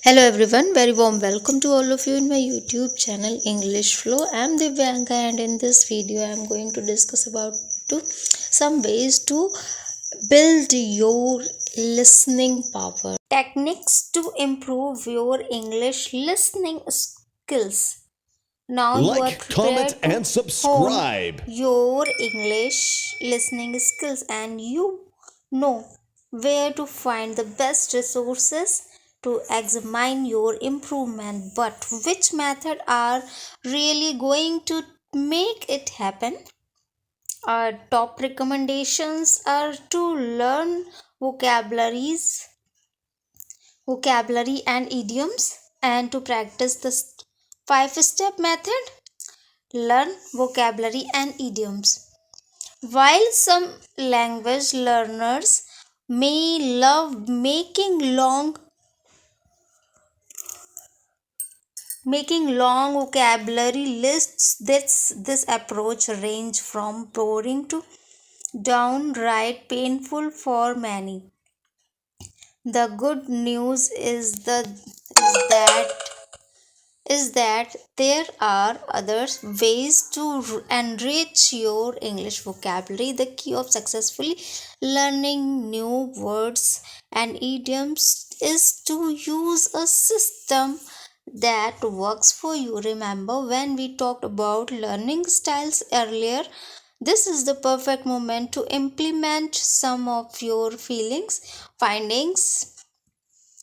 Hello everyone, very warm welcome to all of you in my YouTube channel English Flow. I am Divyanka and in this video I am going to discuss about some ways to build your listening power. Techniques to improve your English listening skills. Now you are Like, comment, prepared to and hone subscribe. your English listening skills and you know where to find the best resources to examine your improvement. But which method are really going to make it happen? Our top recommendations are to learn vocabularies, vocabulary and idioms and to practice the 5 step method. Learn vocabulary and idioms. While some language learners may love making long vocabulary lists, this approach range from boring to downright painful for many. The good news is that there are other ways to enrich your English vocabulary. The key of successfully learning new words and idioms is to use a system that works for you. Remember when we talked about learning styles earlier? This is the perfect moment to implement some of your findings.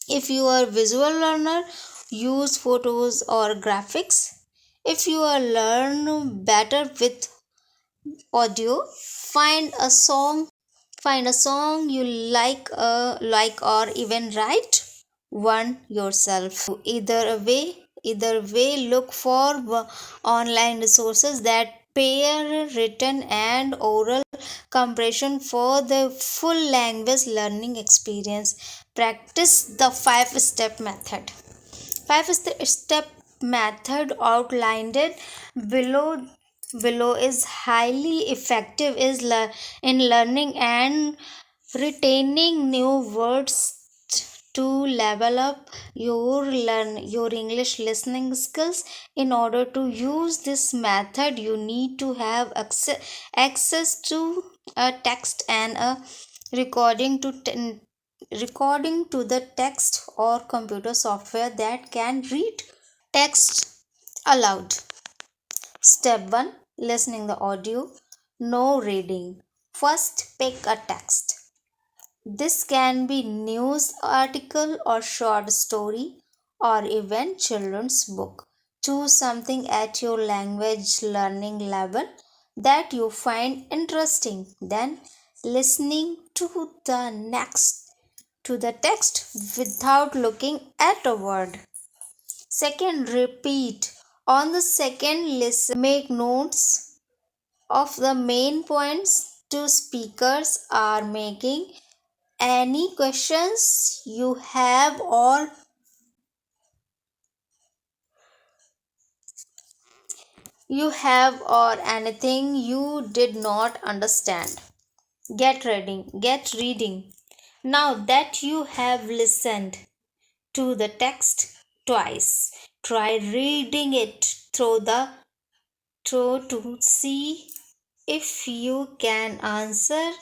If you are a visual learner, use photos or graphics. If you are learn better with audio, find a song you like or even write one yourself. Either way look for online resources that pair written and oral comprehension for the full language learning experience. Practice the 5 step method. 5 step method outlined below is highly effective in learning and retaining new words. To level up your English listening skills. In order to use this method, you need to have access to a text and a recording to recording to the text or computer software that can read text aloud. Step 1, listening the audio, no reading. First, pick a text. This can be news article or short story or even children's book. Choose something at your language learning level that you find interesting. Then listening to the text without looking at a word. Second, repeat. On the second listen, make notes of the main points two speakers are making. Any questions you have or anything you did not understand. Get reading. Now that you have listened to the text twice, try reading it through to see if you can answer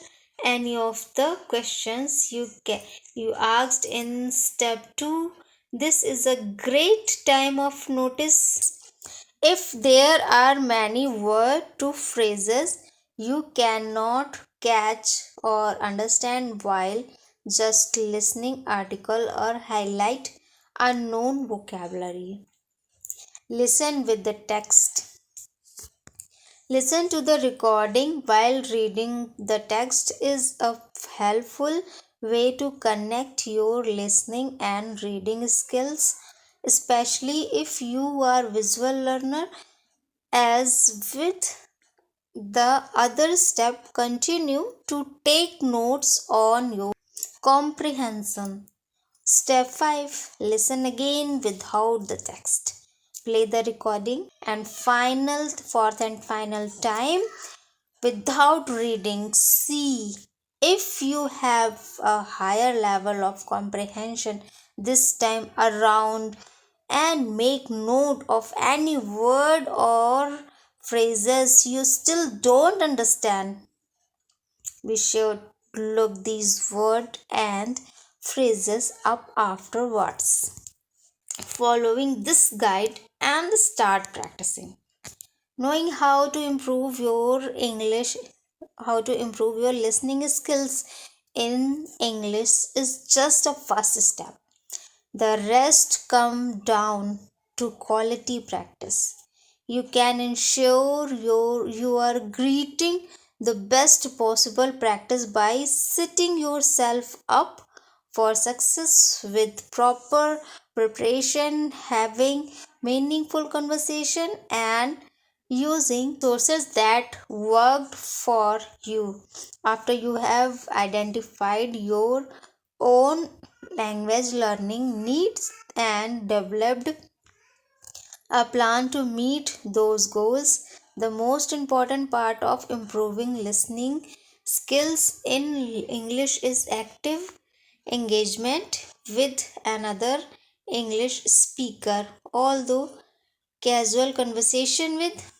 any of the questions you asked in step 2. This is a great time of notice. If there are many words to phrases you cannot catch or understand while just listening, article or highlight unknown vocabulary. Listen with the text. Listen to the recording while reading the text is a helpful way to connect your listening and reading skills, especially if you are visual learner. As with the other step, continue to take notes on your comprehension. Step 5, listen again without the text. Play the recording and fourth and final time without reading. See if you have a higher level of comprehension this time around and make note of any word or phrases you still don't understand. We should look these words and phrases up afterwards. Following this guide and start practicing. Knowing how to improve your listening skills in English is just a first step. The rest come down to quality practice. You can ensure you are greeting the best possible practice by setting yourself up for success with proper preparation, having meaningful conversation and using sources that worked for you. After you have identified your own language learning needs and developed a plan to meet those goals. The most important part of improving listening skills in English is active engagement with another English speaker. Although casual conversation with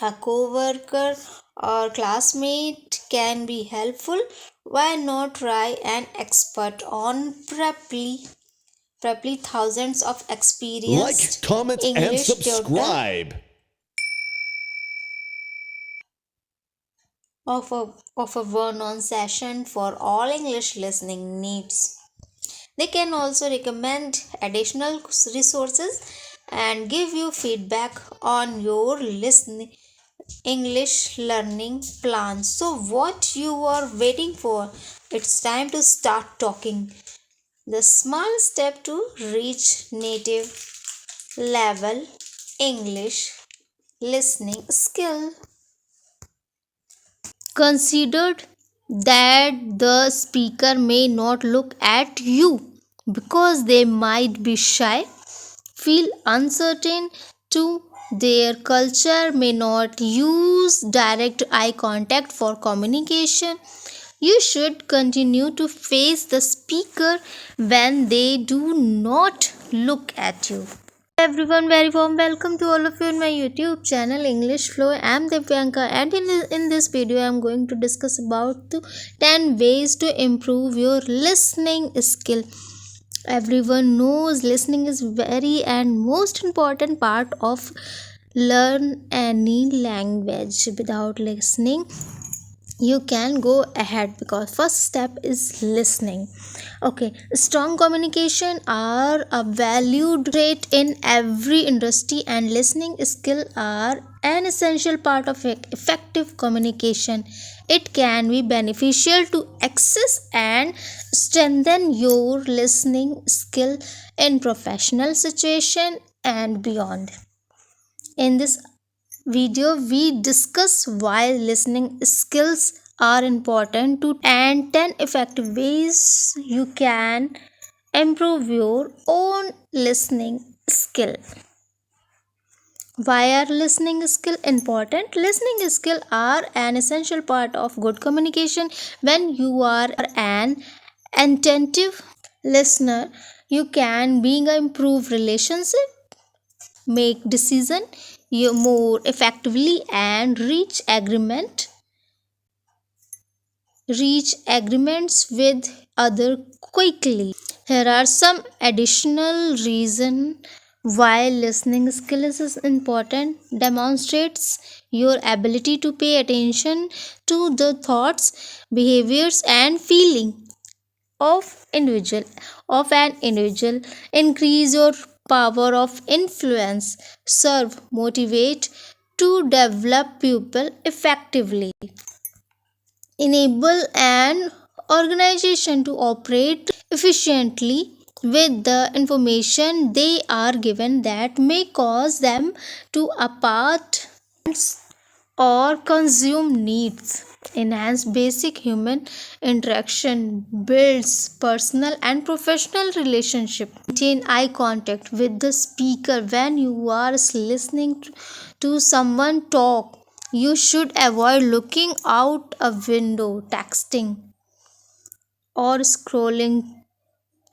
a coworker or classmate can be helpful, why not try an expert on Preply thousands of Like, experienced comment, and English tutor subscribe. of a one-on session for all English listening needs. They can also recommend additional resources and give you feedback on your listening English learning plan. So what you are waiting for? It's time to start talking. The small step to reach native level English listening skill. Considered that the speaker may not look at you because they might be shy, feel uncertain to their culture, may not use direct eye contact for communication. You should continue to face the speaker when they do not look at you. Everyone, very warm welcome to all of you in my YouTube channel English Flow. I am Divyanka, and in this video I am going to discuss about the 10 ways to improve your listening skill. Everyone knows listening is very and most important part of learn any language. Without listening you can go ahead because first step is listening. Okay, strong communication are a valued trait in every industry, and listening skill are an essential part of effective communication. It can be beneficial to access and strengthen your listening skill in professional situation and beyond. In this video we discuss why listening skills are important to and 10 effective ways you can improve your own listening skill. Why are listening skill important? Listening skill are an essential part of good communication. When you are an attentive listener, you can being a improve relationship, make decision you more effectively and reach agreements with other quickly. Here are some additional reason why listening skill is important. Demonstrates your ability to pay attention to the thoughts, behaviors and feeling of an individual, increase your power of influence, serve, motivate to develop people effectively, enable an organization to operate efficiently with the information they are given that may cause them to apart or consume needs. Enhance basic human interaction, builds personal and professional relationship. Maintain eye contact with the speaker when you are listening to someone talk. You should avoid looking out a window, texting, or scrolling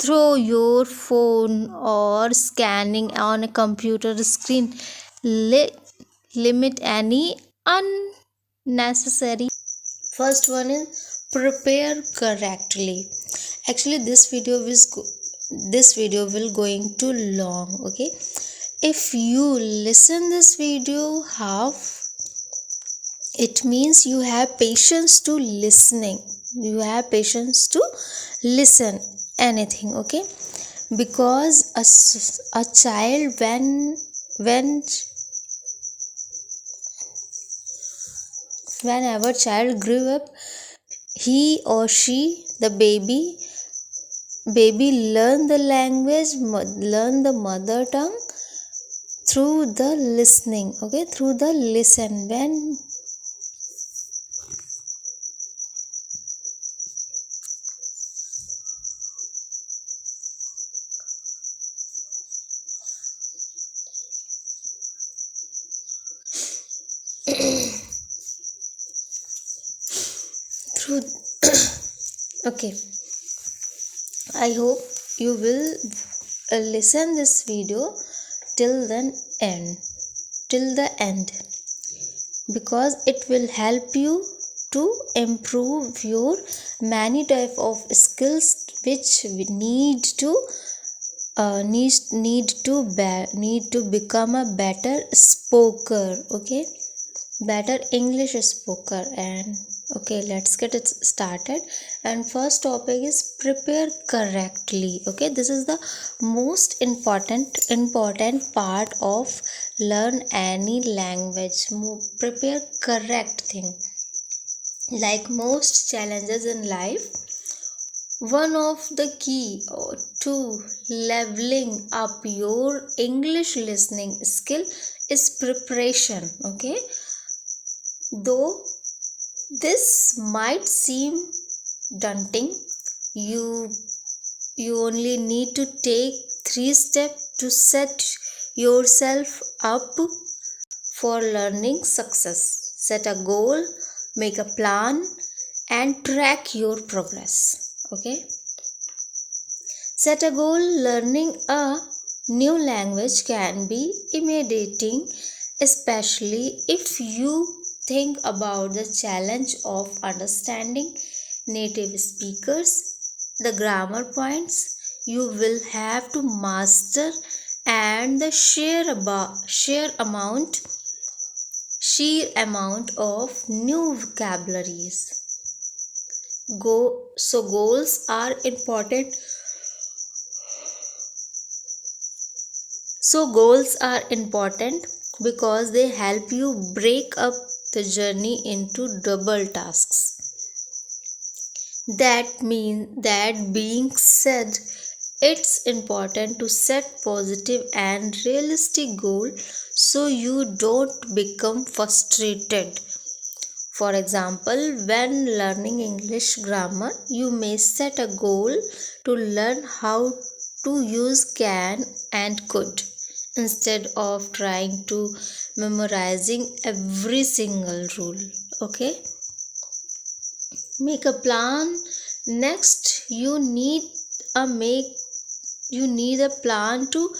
through your phone or scanning on a computer screen. Li- Limit any unnecessary. First one is prepare correctly. Actually, this video will going too long. Okay, if you listen this video half, it means you have patience to listening. You have patience to listen anything. Okay, because a child when whenever child grew up, he or she, the baby learn the language, learn the mother tongue through the listening. Okay, through the listen. When through okay, I hope you will listen this video till the end till the end, because it will help you to improve your many type of skills which we need to become a better spoker. Okay, better English speaker. And okay, let's get it started. And first topic is prepare correctly. Okay, this is the most important part of learn any language. Prepare correct thing. Like most challenges in life, one of the key to leveling up your English listening skill is preparation. Okay, though this might seem daunting, you you only need to take 3 steps to set yourself up for learning success. Set a goal, make a plan, and track your progress. Okay, set a goal. Learning a new language can be intimidating, especially if you think about the challenge of understanding native speakers, the grammar points you will have to master, and the sheer amount of new vocabularies. Goals are important. Goals are important because they help you break up the journey into double tasks. That being said, it's important to set positive and realistic goals so you don't become frustrated. For example, when learning English grammar, you may set a goal to learn how to use can and could instead of trying to memorizing every single rule. Okay, make a plan. Next, you need a plan to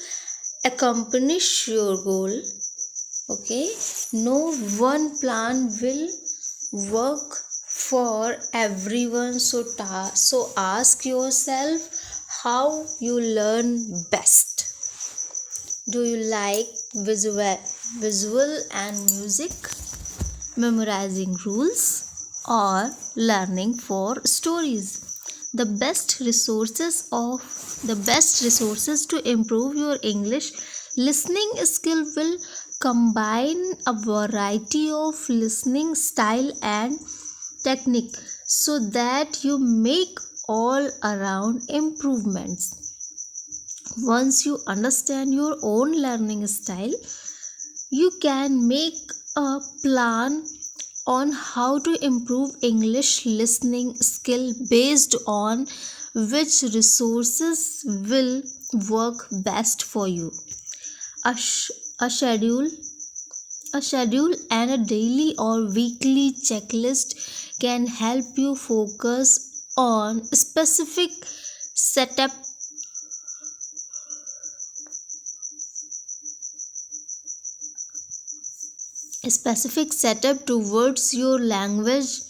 accomplish your goal. Okay, no one plan will work for everyone. So ask yourself how you learn best. Do you like visual and music, memorizing rules, or learning for stories? The best resources to improve your English listening skill will combine a variety of listening style and technique so that you make all around improvements. Once you understand your own learning style, you can make a plan on how to improve English listening skill based on which resources will work best for you. A, sh- a schedule a schedule and a daily or weekly checklist can help you focus on specific setup A specific setup towards your language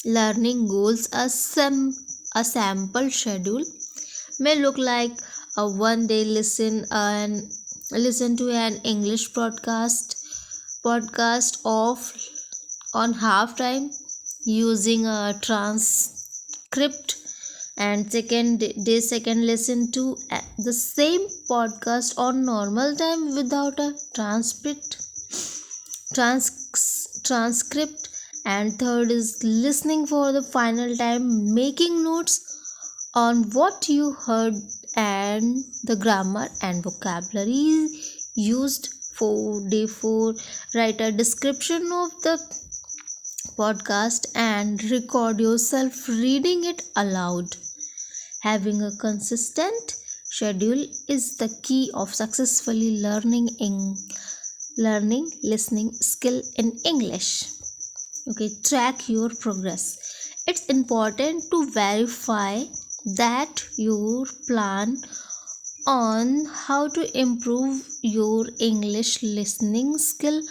learning goals. A sample schedule may look like a one day listen to an English podcast of on half time using a transcript, and second listen to the same podcast on normal time without a transcript, and third is listening for the final time, making notes on what you heard and the grammar and vocabulary used. For day 4, write a description of the podcast and record yourself reading it aloud. Having a consistent schedule is the key of successfully learning listening skill in English. Okay, track your progress. It's important to verify that your plan on how to improve your English listening skill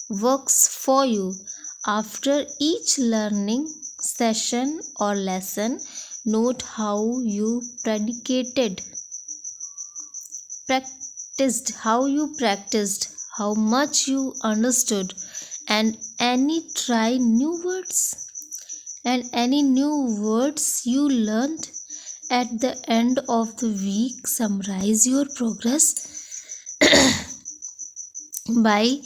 works for you. After each learning session or lesson, note how you practiced, how much you understood, and any new words you learned. At the end of the week, summarize your progress by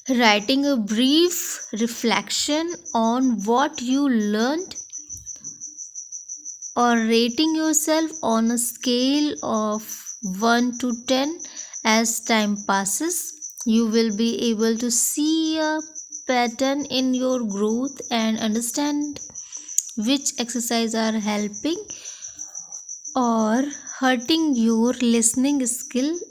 writing a brief reflection on what you learned or rating yourself on a scale of 1 to 10. As time passes, you will be able to see a pattern in your growth and understand which exercises are helping or hurting your listening skills.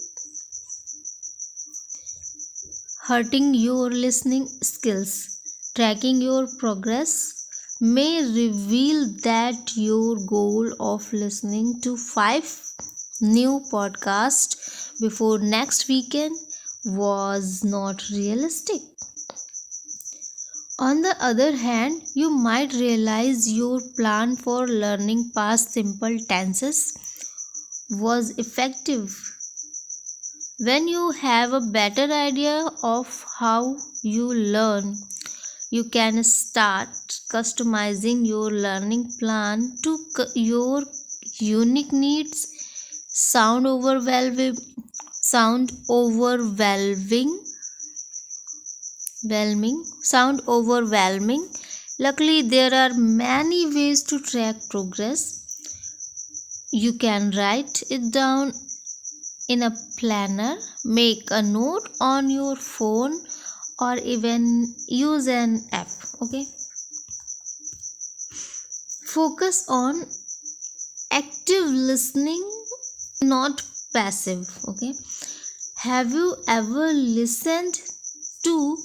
Tracking your progress may reveal that your goal of listening to 5 new podcasts before next weekend was not realistic. On the other hand, you might realize your plan for learning past simple tenses was effective. When you have a better idea of how you learn, you can start customizing your learning plan to your unique needs. Sound overwhelming sound overwhelming whelming sound overwhelming Luckily, there are many ways to track progress. You can write it down in a planner, make a note on your phone, or even use an app. Okay, focus on active listening, not passive. Okay, have you ever listened to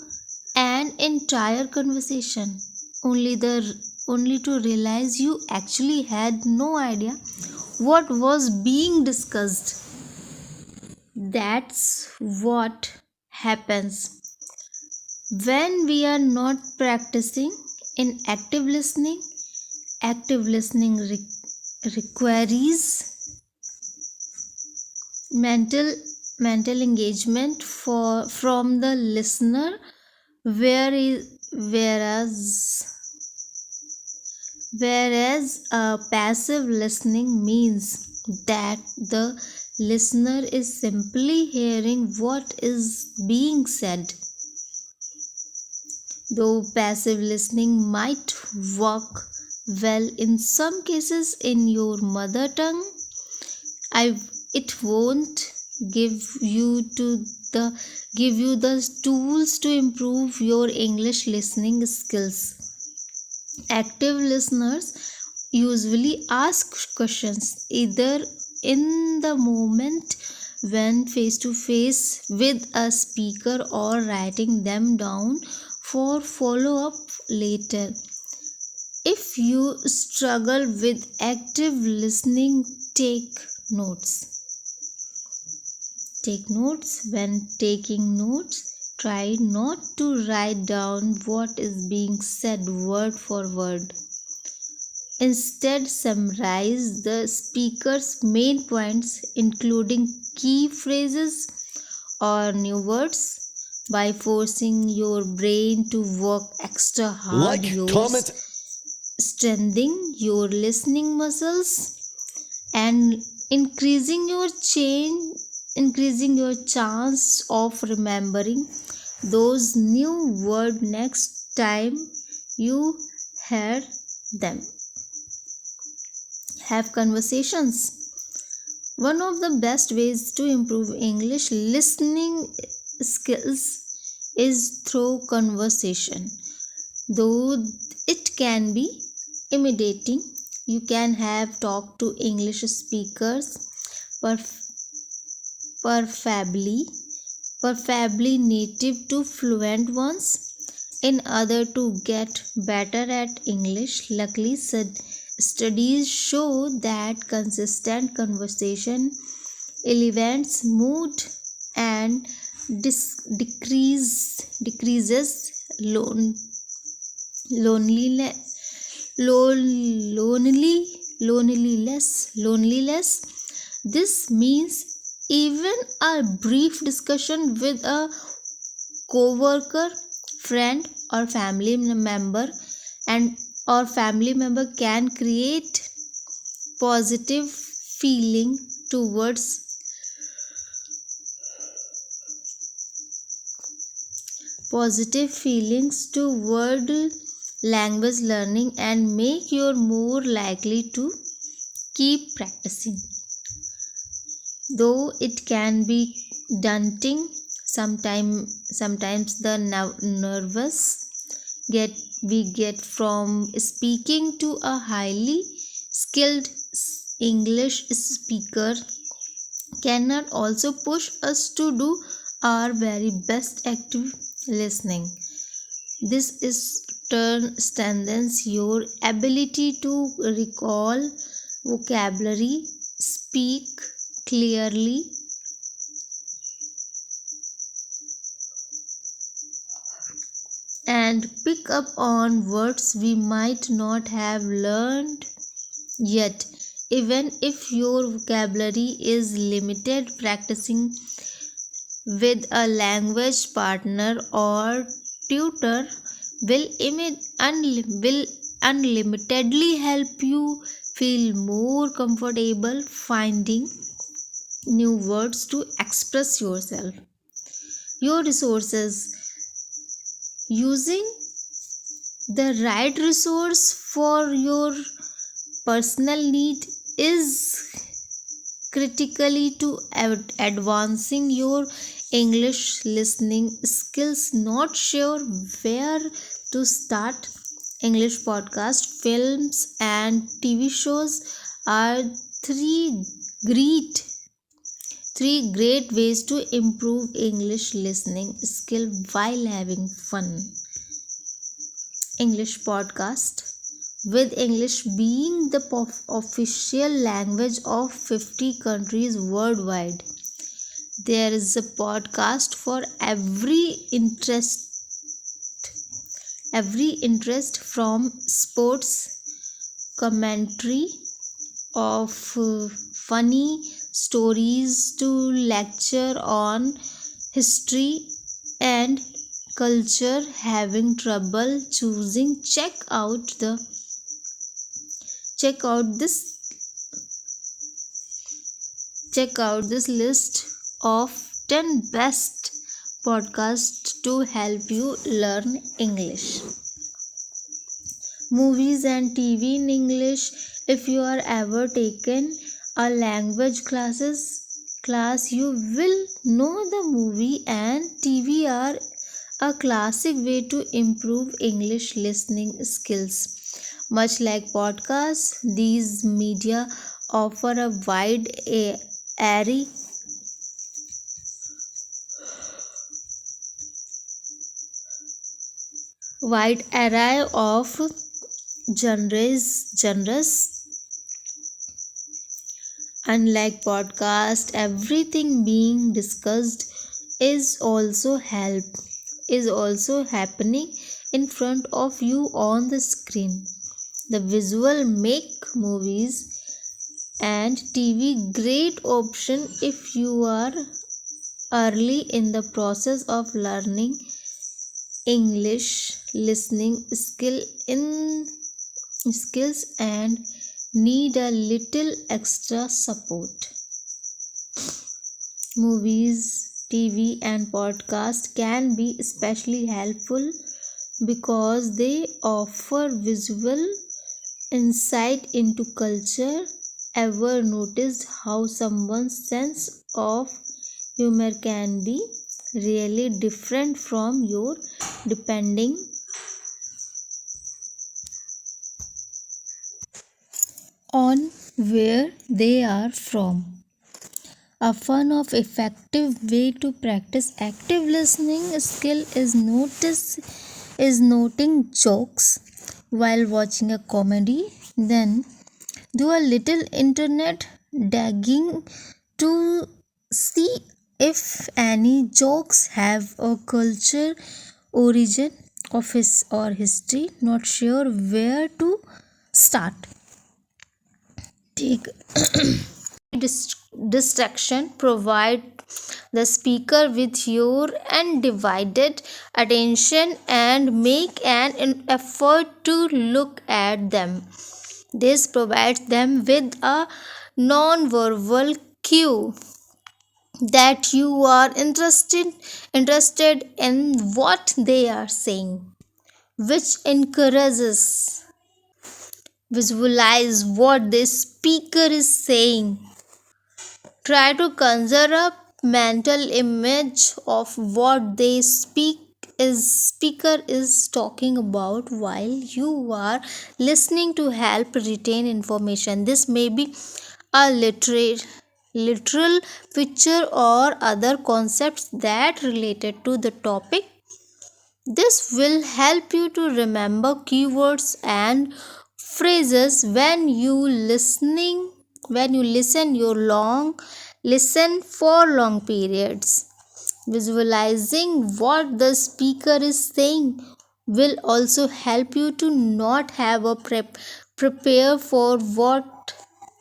an entire conversation only to realize you actually had no idea what was being discussed? That's what happens when we are not practicing in active listening. Active listening requires mental engagement from the listener, whereas passive listening means that the listener is simply hearing what is being said. Though passive listening might work well in some cases in your mother tongue, it won't give you the tools to improve your English listening skills. Active listeners usually ask questions either in the moment when face to face with a speaker or writing them down for follow up later. If you struggle with active listening, take notes. Take notes. When taking notes, try not to write down what is being said word for word. Instead, summarize the speaker's main points, including key phrases or new words. By forcing your brain to work extra hard, you're strengthening your listening muscles and increasing your chance of remembering those new words next time you hear them. Have conversations. One of the best ways to improve English listening skills is through conversation. Though it can be intimidating, you can have talk to English speakers, perf- preferably native to fluent ones, in order to get better at English. Luckily, studies show that consistent conversation elevates mood and decreases loneliness. Loneliness. This means even a brief discussion with a co-worker, friend, or family member can create positive feeling towards positive feelings toward language learning and make you more likely to keep practicing. Though it can be daunting, sometimes the nervous get we get from speaking to a highly skilled English speaker cannot also push us to do our very best active listening. This is turn strengthens your ability to recall vocabulary, speak clearly, and pick up on words we might not have learned yet. Even if your vocabulary is limited, practicing with a language partner or tutor will unlimitedly help you feel more comfortable finding new words to express yourself. Your resources. Using the right resource for your personal need is critically to advancing your English listening skills. Not sure where to start? English podcast, films, and TV shows are three great three great ways to improve English listening skill while having fun. English podcast. With English being the official language of 50 countries worldwide, there is a podcast for every interest, from sports commentary of funny stories to lecture on history and culture. Having trouble choosing, check out this list of 10 best podcasts to help you learn English. Movies and TV in English. If you are ever taken a language class, you will know the movie and TV are a classic way to improve English listening skills. Much like podcasts, these media offer a array wide array of genres Unlike podcast, everything being discussed is also help is also happening in front of you on the screen. The visual make movies and TV great option if you are early in the process of learning English listening skills and need a little extra support. Movies, TV, and podcast can be especially helpful because they offer visual insight into culture. Ever noticed how someone's sense of humor can be really different from your depending on where they are from? A fun of effective way to practice active listening skill is noting jokes while watching a comedy. Then do a little internet digging to see if any jokes have a culture origin of his or history. Not sure where to start. Take distraction, provide the speaker with your undivided attention and make an effort to look at them. This provides them with a non-verbal cue that you are interested in what they are saying, which encourages visualize what the speaker is saying. Try to conjure up mental image of what the speaker is talking about while you are listening to help retain information. This may be a literal picture or other concepts that related to the topic. This will help you to remember keywords and phrases when you listen for long periods. Visualizing what the speaker is saying will also help you to not have a prepare for what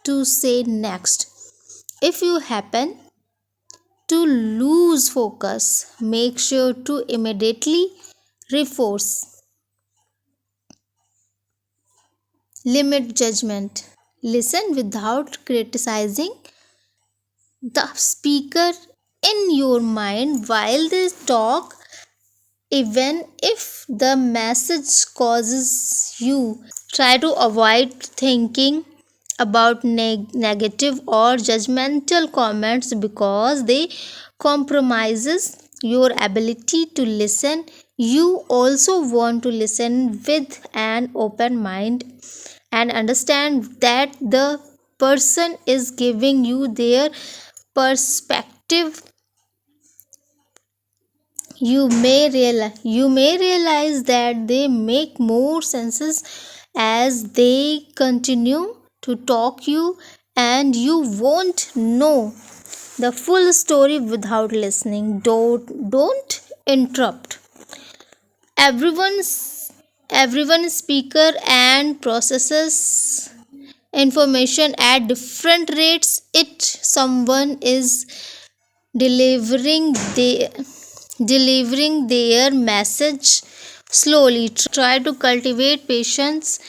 to say next. If you happen to lose focus, make sure to immediately reinforce. Limit judgment. Listen without criticizing the speaker in your mind while they talk, even if the message causes you. Try to avoid thinking about negative or judgmental comments because they compromises your ability to listen. You also want to listen with an open mind and understand that the person is giving you their perspective. You may realize that they make more senses as they continue to talk you, and you won't know the full story without listening. Don't interrupt everyone's everyone speaker and processes information at different rates. It someone is delivering the delivering their message slowly. Try to cultivate patience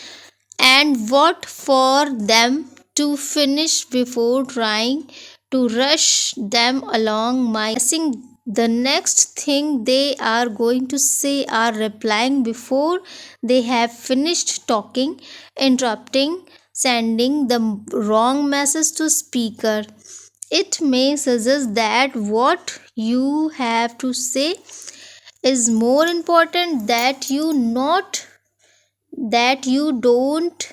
and wait for them to finish before trying to rush them along. My guessing the next thing they are going to say or replying before they have finished talking, interrupting, sending the wrong message to speaker. It may suggest that what you have to say is more important, that you don't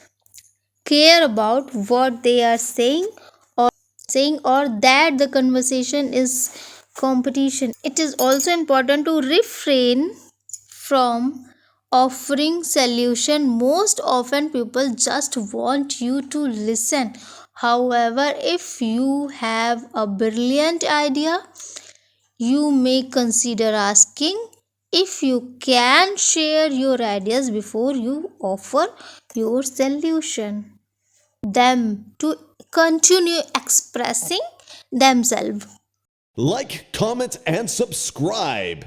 care about what they are saying, or that the conversation is competition. It is also important to refrain from offering solution. Most often people just want you to listen However, if you have a brilliant idea, you may consider asking if you can share your ideas before you offer your solution. Them to continue expressing themselves. Like, comment, and subscribe.